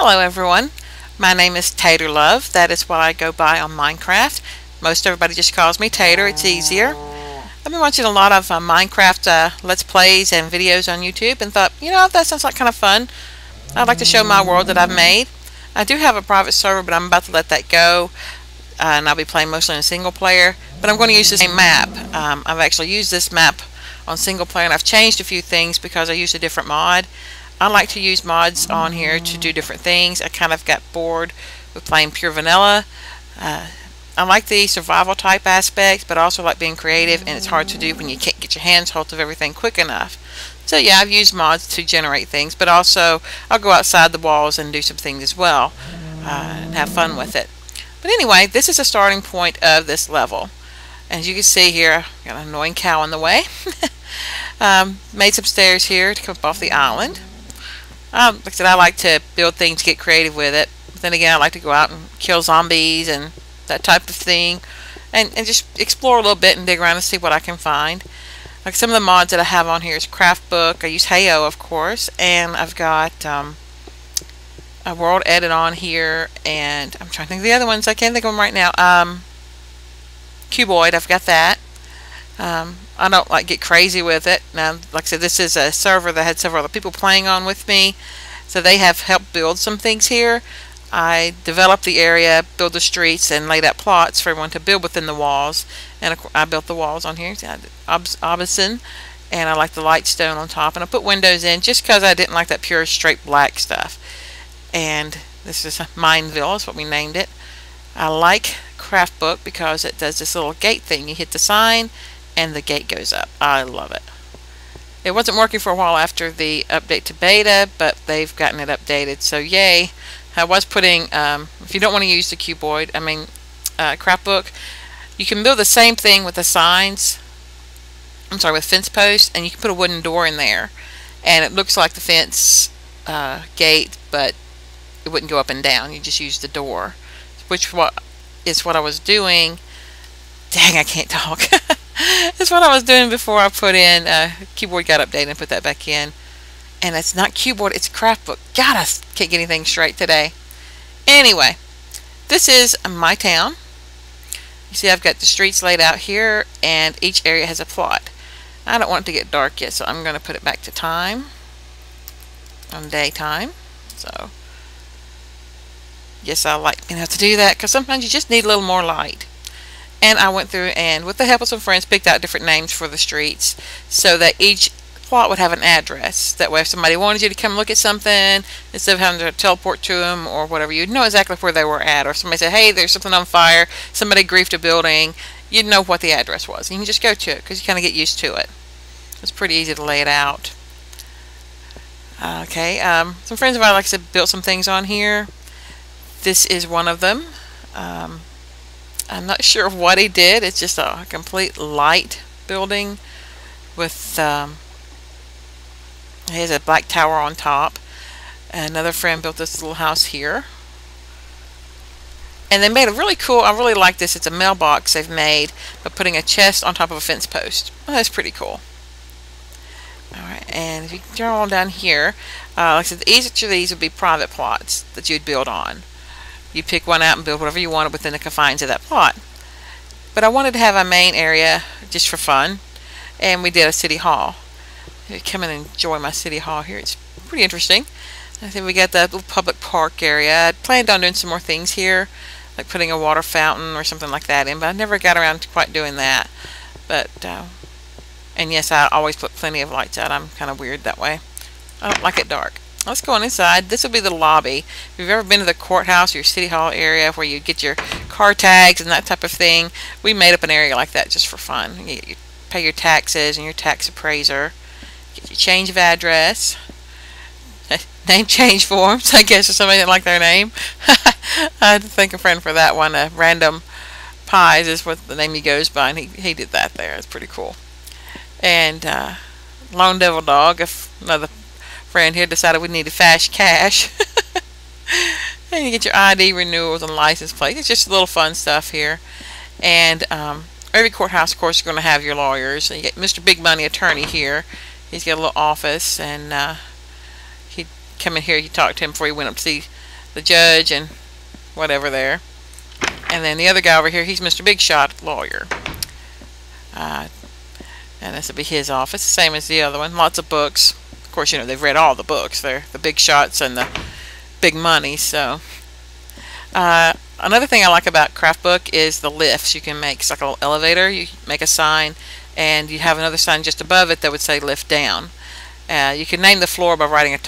Hello everyone, my name is Tater Love. That is what I go by on Minecraft. Most everybody just calls me Tater, it's easier. I've been watching a lot of Minecraft Let's Plays and videos on YouTube and thought, that sounds like kind of fun. I'd like to show my world that I've made. I do have a private server, but I'm about to let that go. And I'll be playing mostly in single player, but I'm going to use the same map. I've actually used this map on single player, and I've changed a few things because I used a different mod. I like to use mods on here to do different things. I kind of got bored with playing pure vanilla. I like the survival type aspects, but I also like being creative, and it's hard to do when you can't get your hands hold of everything quick enough. So yeah, I've used mods to generate things, but also I'll go outside the walls and do some things as well and have fun with it. But anyway, this is the starting point of this level. As you can see here, I've got an annoying cow in the way. Made some stairs here to come up off the island. Like I said, I like to build things, get creative with it. But then again, I like to go out and kill zombies and that type of thing. And just explore a little bit and dig around and see what I can find. Like some of the mods that I have on here is Craft Book. I use Heyo, of course. And I've got a world edit on here. And I'm trying to think of the other ones. I can't think of them right now. Cuboid, I've got that. I don't like get crazy with it. Now, like I said, this is a server that had several other people playing on with me, so they have helped build some things here. I developed the area, built the streets, and laid out plots for everyone to build within the walls. And I built the walls on here. Obsidian, and I like the light stone on top. And I put windows in just because I didn't like that pure straight black stuff. And this is Mineville, is what we named it. I like Craft Book because it does this little gate thing. You hit the sign and the gate goes up. I love it. It wasn't working for a while after the update to beta, but they've gotten it updated, so yay. I was putting, if you don't want to use the cuboid, Craft Book, you can build the same thing with the signs, with fence posts, and you can put a wooden door in there, and it looks like the fence gate, but it wouldn't go up and down. You just use the door, which is what I was doing. Dang, I can't talk. That's what I was doing before I put in Cuboid got updated and put that back in. And it's not Cuboid, it's Craft Book. God, I can't get anything straight today. Anyway, this is my town. You see I've got the streets laid out here, and each area has a plot. I don't want it to get dark yet, so I'm going to put it back to time. On daytime. So, yes, I like being able to do that, because sometimes you just need a little more light. And I went through and, with the help of some friends, picked out different names for the streets so that each plot would have an address. That way if somebody wanted you to come look at something, instead of having to teleport to them or whatever, you'd know exactly where they were at. Or if somebody said, hey, there's something on fire, somebody griefed a building, you'd know what the address was. And you can just go to it because you kind of get used to it. It's pretty easy to lay it out. Okay, some friends of mine, like I said, built some things on here. This is one of them. I'm not sure what he did. It's just a complete light building with he has a black tower on top. Another friend built this little house here. And they made a really cool, I really like this. It's a mailbox they've made by putting a chest on top of a fence post. Well, that's pretty cool. Alright, and if you turn on down here, like I said, each of these would be private plots that you'd build on. You pick one out and build whatever you wanted within the confines of that plot. But I wanted to have a main area just for fun, and we did a city hall. Come in and enjoy my city hall here. It's pretty interesting. I think we got the little public park area. I planned on doing some more things here, like putting a water fountain or something like that in, but I never got around to quite doing that. But and yes, I always put plenty of lights out. I'm kind of weird that way. I don't like it dark. Let's go on inside. This will be the lobby. If you've ever been to the courthouse or your city hall area where you get your car tags and that type of thing, we made up an area like that just for fun. You pay your taxes and your tax appraiser. Get your change of address. Name change forms, I guess, if somebody didn't like their name. I had to thank a friend for that one. Random Pies is what the name he goes by, and he did that there. It's pretty cool. And Lone Devil Dog, if another friend here decided we needed fast cash. And you get your ID renewals and license plates. It's just a little fun stuff here. And every courthouse, of course, is going to have your lawyers. So you get Mr. Big Money Attorney here. He's got a little office, and he'd come in here, you talk to him before he went up to see the judge and whatever there. And then the other guy over here, he's Mr. Big Shot lawyer. And this will be his office, same as the other one. Lots of books. Of course, you know, they've read all the books. They're the big shots and the big money. So another thing I like about Craft Book is the lifts you can make. It's like a little elevator. You make a sign, and you have another sign just above it that would say lift down. You can name the floor by writing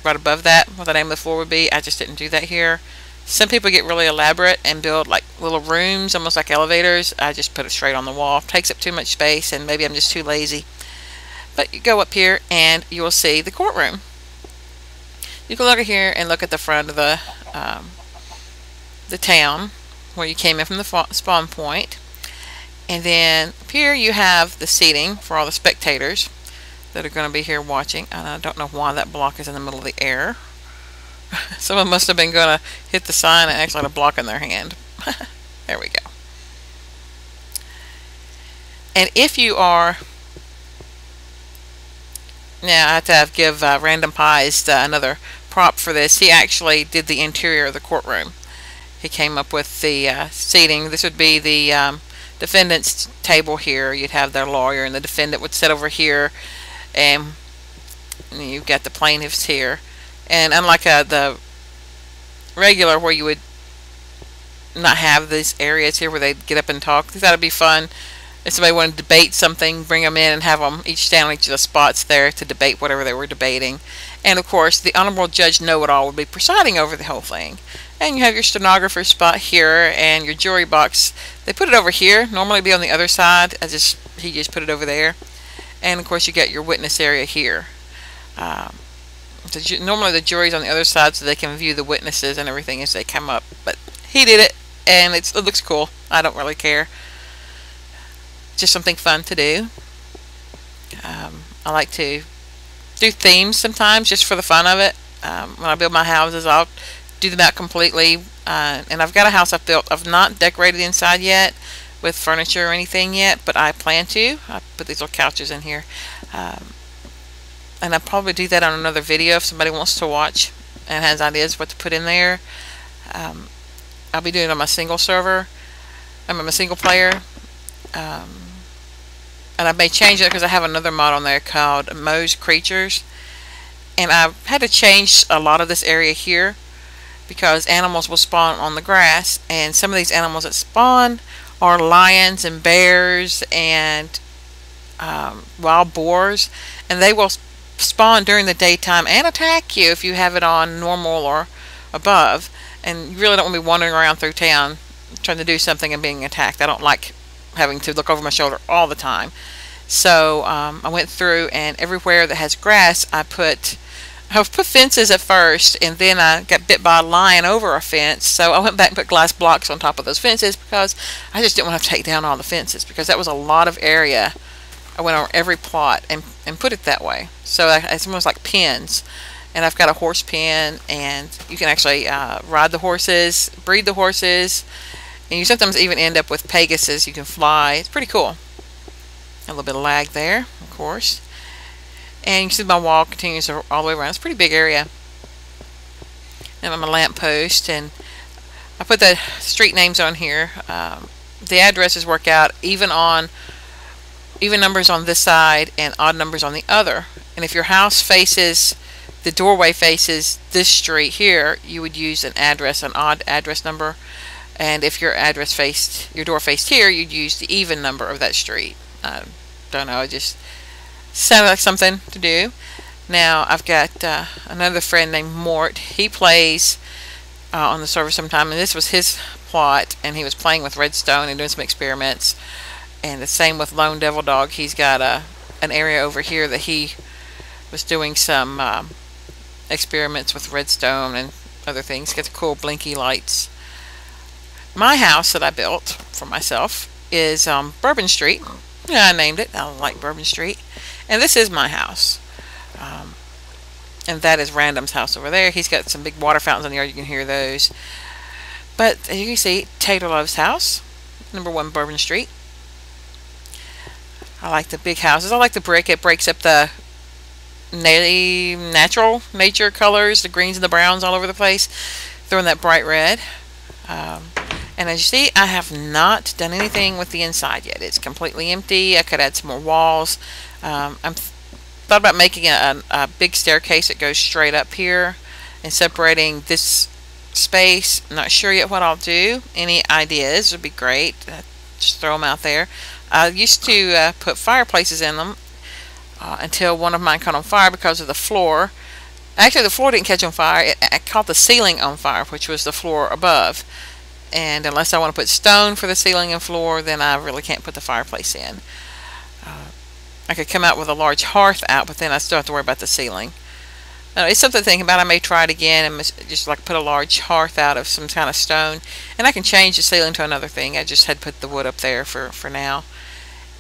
right above that what the name of the floor would be. I just didn't do that here. Some people get really elaborate and build like little rooms, almost like elevators. I just put it straight on the wall. It takes up too much space, and maybe I'm just too lazy. But you go up here and you will see the courtroom. You can look at here and look at the front of the town where you came in from the spawn point. And then up here you have the seating for all the spectators that are going to be here watching. And I don't know why that block is in the middle of the air. Someone must have been going to hit the sign and actually had a block in their hand. There we go. And if you are... Now I have to give Random Pies another prop for this. He actually did the interior of the courtroom. He came up with the seating. This would be the defendant's table here. You'd have their lawyer, and the defendant would sit over here, and you've got the plaintiffs here. And unlike the regular where you would not have these areas here where they get up and talk, I thought it'd be fun if somebody wanted to debate something, bring them in and have them each stand on each of the spots there to debate whatever they were debating. And of course, the Honorable Judge Know-It-All would be presiding over the whole thing. And you have your stenographer spot here and your jury box. They put it over here. Normally it'd be on the other side. He just put it over there. And of course, you got your witness area here. Normally the jury's on the other side so they can view the witnesses and everything as they come up. But he did it, and it looks cool. I don't really care. Just something fun to do. I like to do themes sometimes just for the fun of it. When I build my houses, I'll do them out completely. And I've got a house I've built. I've not decorated the inside yet with furniture or anything yet, but I plan to. I put these little couches in here. And I'll probably do that on another video if somebody wants to watch and has ideas what to put in there. I'll be doing it on my single server. I'm on my single player. And I may change it because I have another mod on there called Moe's Creatures. And I've had to change a lot of this area here because animals will spawn on the grass. And some of these animals that spawn are lions and bears and wild boars. And they will spawn during the daytime and attack you if you have it on normal or above. And you really don't want to be wandering around through town trying to do something and being attacked. I don't like having to look over my shoulder all the time. So I went through, and everywhere that has grass I put fences at first, and then I got bit by a lion over a fence, so I went back and put glass blocks on top of those fences because I just didn't want to take down all the fences because that was a lot of area. I went over every plot and put it that way. So it's almost like pens. And I've got a horse pen, and you can actually ride the horses, breed the horses, and you sometimes even end up with Pegasus. You can fly. It's pretty cool. A little bit of lag there, of course. And you can see my wall continues all the way around. It's a pretty big area. And I'm a lamp post, and I put the street names on here. The addresses work out even numbers on this side and odd numbers on the other. And if your house faces, the doorway faces this street here, you would use an odd address number. And if your door faced here, you'd use the even number of that street. I don't know, it just sounded like something to do. Now I've got another friend named Mort. He plays on the server sometime, and this was his plot, and he was playing with redstone and doing some experiments. And the same with Lone Devil Dog. He's got an area over here that he was doing some experiments with redstone and other things. He's got the cool blinky lights. My house that I built for myself is Bourbon Street. Yeah, I named it. I like Bourbon Street. And this is my house. And that is Random's house over there. He's got some big water fountains in the yard. You can hear those. But as you can see, Tater Love's house. Number 1 Bourbon Street. I like the big houses. I like the brick. It breaks up the natural nature colors, the greens and the browns all over the place. throwing that bright red. And as you see, I have not done anything with the inside yet. It's completely empty. I could add some more walls. I'm thought about making a big staircase that goes straight up here and separating this space. I'm not sure yet what I'll do. Any ideas would be great. Just throw them out there. I used to put fireplaces in them until one of mine caught on fire because of the floor. Actually, the floor didn't catch on fire. It caught the ceiling on fire, which was the floor above. And unless I want to put stone for the ceiling and floor, then I really can't put the fireplace in. I could come out with a large hearth out, but then I still have to worry about the ceiling. It's something to think about. I may try it again and just like put a large hearth out of some kind of stone. And I can change the ceiling to another thing. I just had to put the wood up there for now.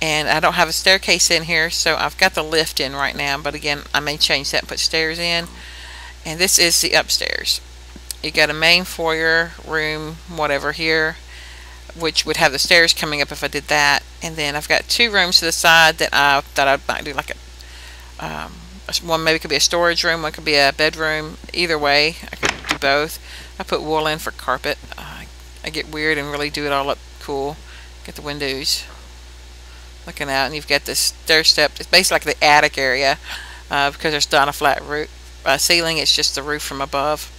And I don't have a staircase in here, so I've got the lift in right now. But again, I may change that and put stairs in. And this is the upstairs. You got a main foyer room, whatever here, which would have the stairs coming up if I did that. And then I've got two rooms to the side that I thought I might do like one maybe could be a storage room, one could be a bedroom. Either way, I could do both. I put wool in for carpet. I get weird and really do it all up cool. Get the windows looking out, and you've got this stair step. It's basically like the attic area because there's not a flat roof ceiling. It's just the roof from above.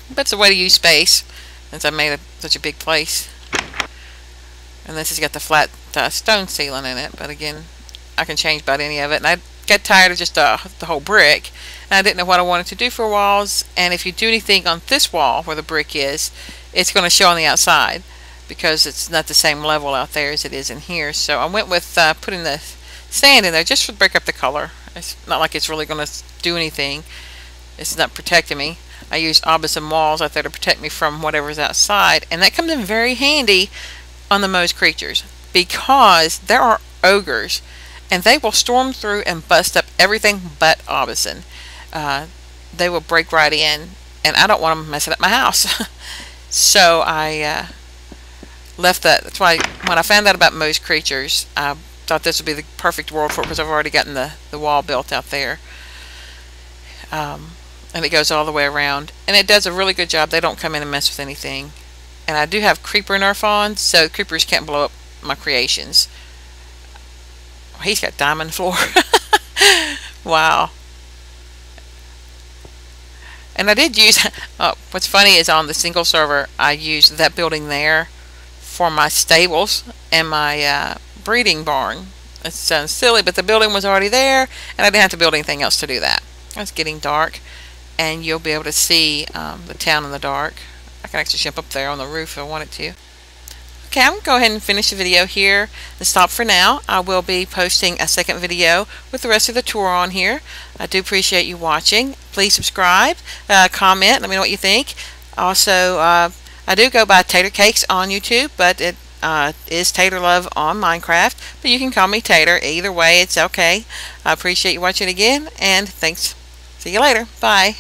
But it's a way to use space since I made such a big place. And this has got the flat stone ceiling in it. But again, I can change about any of it. And I got tired of just the whole brick. And I didn't know what I wanted to do for walls. And if you do anything on this wall where the brick is, it's going to show on the outside because it's not the same level out there as it is in here. So I went with putting the sand in there just to break up the color. It's not like it's really going to do anything. It's not protecting me. I use Aubusson walls out there to protect me from whatever's outside, and that comes in very handy on the Moe's creatures because there are ogres and they will storm through and bust up everything but Aubusson. They will break right in, and I don't want them messing up my house. So I left that. That's why when I found out about Moe's creatures, I thought this would be the perfect world for it because I've already gotten the wall built out there. And it goes all the way around, and it does a really good job. They don't come in and mess with anything. And I do have creeper nerf on, so creepers can't blow up my creations. Oh, he's got diamond floor. Wow. And I did use what's funny is on the single server I used that building there for my stables and my breeding barn. It sounds silly, but the building was already there and I didn't have to build anything else to do that. It's getting dark, and you'll be able to see the town in the dark. I can actually jump up there on the roof if I wanted to. Okay, I'm going to go ahead and finish the video here and stop for now. I will be posting a second video with the rest of the tour on here. I do appreciate you watching. Please subscribe, comment, let me know what you think. Also, I do go by Tater Cakes on YouTube, but it is Tater Love on Minecraft. But you can call me Tater. Either way, it's okay. I appreciate you watching again, and thanks. See you later. Bye.